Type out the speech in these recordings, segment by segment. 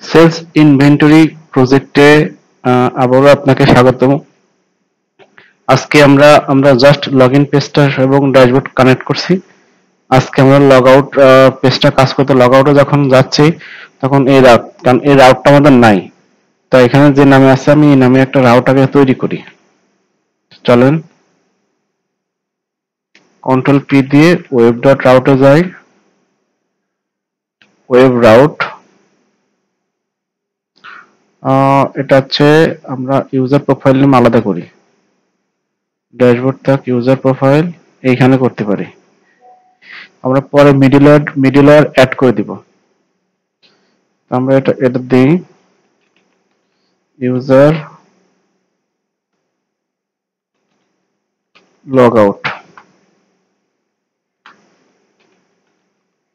Sales inventory প্রজেক্টে আবারও আপনাকে স্বাগতম। আজকে আমরা জাস্ট লগইন পেজটা এবং ড্যাশবোর্ড কানেক্ট করছি। আজকে আমরা লগ আউট পেজটা কাজ করতে লগ আউটে যখন যাচ্ছি তখন এই রাউট, কারণ এই রাউটটা আমাদের নাই। তো এখানে যে নামে আছে আমি এই নামে একটা রাউট আগে তৈরি করি। চলেন কন্ট্রোল পি দিয়ে ওয়েব ডট রাউটে যাই। ওয়েব রাউট, এটা হচ্ছে আমরা ইউজার প্রোফাইল নেম আলাদা করি। ড্যাশবোর্ড থাক ইউজার প্রোফাইল এইখানে করতে পারি। আমরা পরে মিডলওয়্যার অ্যাড করে দিব। আমরা এটা দিই user log out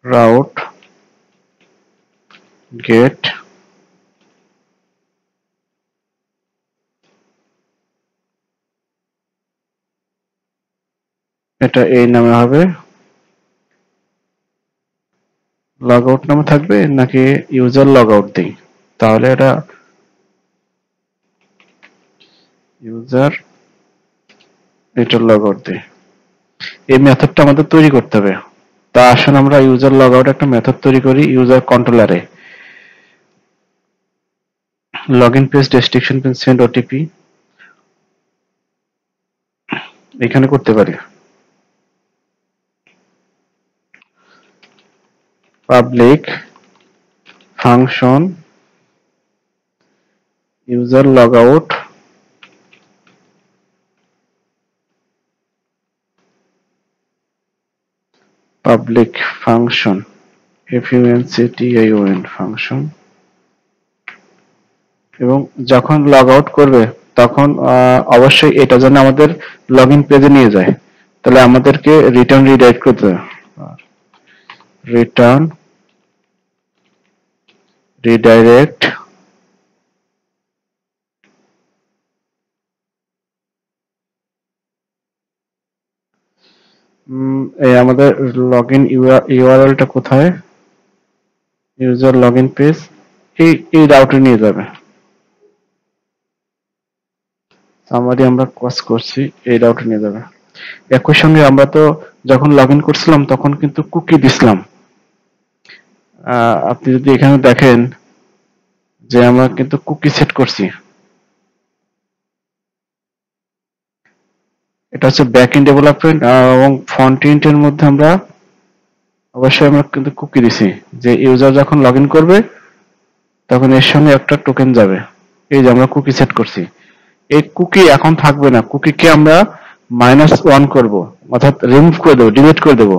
route get এটা এই নামে হবে। লগ আউট নামে থাকবে নাকি ইউজার লগ আউট দিই? তাহলে এটা ইউজার এটা লগ আউট দিই। এই মেথডটা আমাদের তৈরি করতে হবে। তা আসুন আমরা ইউজার লগ আউট একটা মেথড তৈরি করি ইউজার কন্ট্রোলারে। Login page description page send OTP এখানে করতে পারি। Public function user logout public function function function এবং যখন লগ আউট করবে তখন অবশ্যই এটা যেন আমাদের লগইন পেজে নিয়ে যায়। তাহলে আমাদেরকে রিটার্ন রিডাইরেক্ট করতে হবে। রিটার্ন রিডাইরেক্ট এই আমাদের লগইন ইউআরএলটা কোথায়? ইউজার লগইন পেজ এই রাউটে নিয়ে যাবে। সামারি আমরা কাজ করছি এই রাউটে নিয়ে যাবে। একই সঙ্গে আমরা তো যখন লগইন করছিলাম তখন কিন্তু কুকি দিছিলাম। আপনি যদি এখানে দেখেন যে আমরা কিন্তু কুকি সেট করছি। এটা হচ্ছে ব্যাক এন্ড ডেভেলপমেন্ট এবং ফ্রন্ট এন্ডের মধ্যে আমরা অবশ্যই আমরা কিন্তু কুকি দিছি যে ইউজার যখন লগইন করবে তখন এর সঙ্গে একটা টোকেন যাবে। এই যে আমরা কুকি সেট করছি। এই কুকি এখন থাকবে না, কুকিকে আমরা -1 করব, অর্থাৎ রিমুভ করে দেবো, ডিলিট করে দেবো।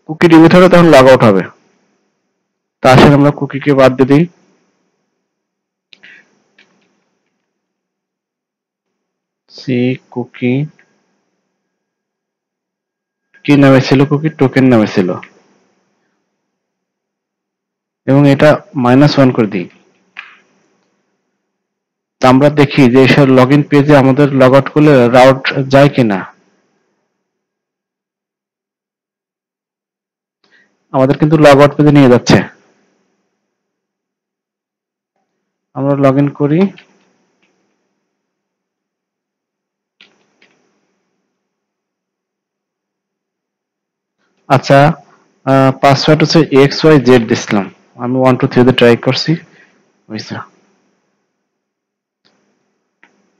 কুকি ডিলিট হলে তখন লগ আউট হবে। তা আসলে আমরা কুকিকে বাদ দিয়ে দিই। সি কুকি কি নামে ছিল? কুকি টোকেন নামে ছিল এবং এটা -1 করে দিই। তা আমরা দেখি যে এসব লগইন পেজে আমাদের লগ আউট করলে রাউট যায় কিনা। আমাদের কিন্তু লগ আউট পেজে নিয়ে যাচ্ছে। আমরা লগ ইন করি। আচ্ছা, পাসওয়ার্ড হচ্ছে XYZ দিছিলাম। আমি 1 2 3 দিয়ে ট্রাই করছি, হয়েছে।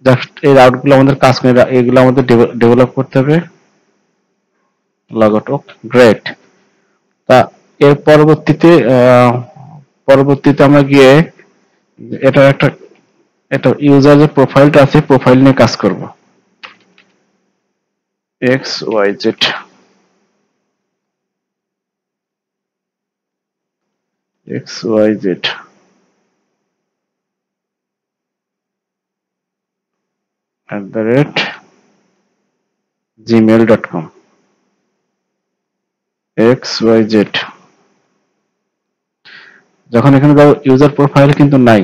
জাস্ট এই রাউটগুলো আমাদের কাজ করে, এগুলো আমাদের ডেভেলপ করতে হবে। Log out great. তা এর পরবর্তীতে আমরা গিয়ে এটা ইউজার যে প্রোফাইলটা আছে প্রোফাইল নিয়ে কাজ করব। XYZ XYZ @gmail.com XYZ। যখন এখানে দাও ইউজার প্রোফাইল কিন্তু নাই,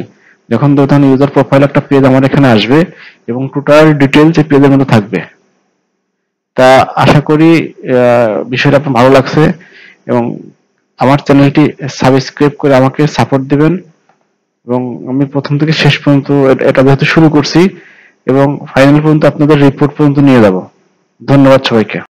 যখন দাও তখন ইউজার প্রোফাইল একটা পেজ আমার এখানে আসবে এবং টোটাল ডিটেইলস এই পেজের মধ্যে থাকবে। তা আশা করি বিষয়টা আপনার ভালো লাগছে এবং আমার চ্যানেলটি সাবস্ক্রাইব করে আমাকে সাপোর্ট দিবেন। এবং আমি প্রথম থেকে শেষ পর্যন্ত এটা যেহেতু শুরু করছি এবং ফাইনাল পর্যন্ত আপনাদের রিপোর্ট পর্যন্ত নিয়ে যাব। ধন্যবাদ সবাইকে।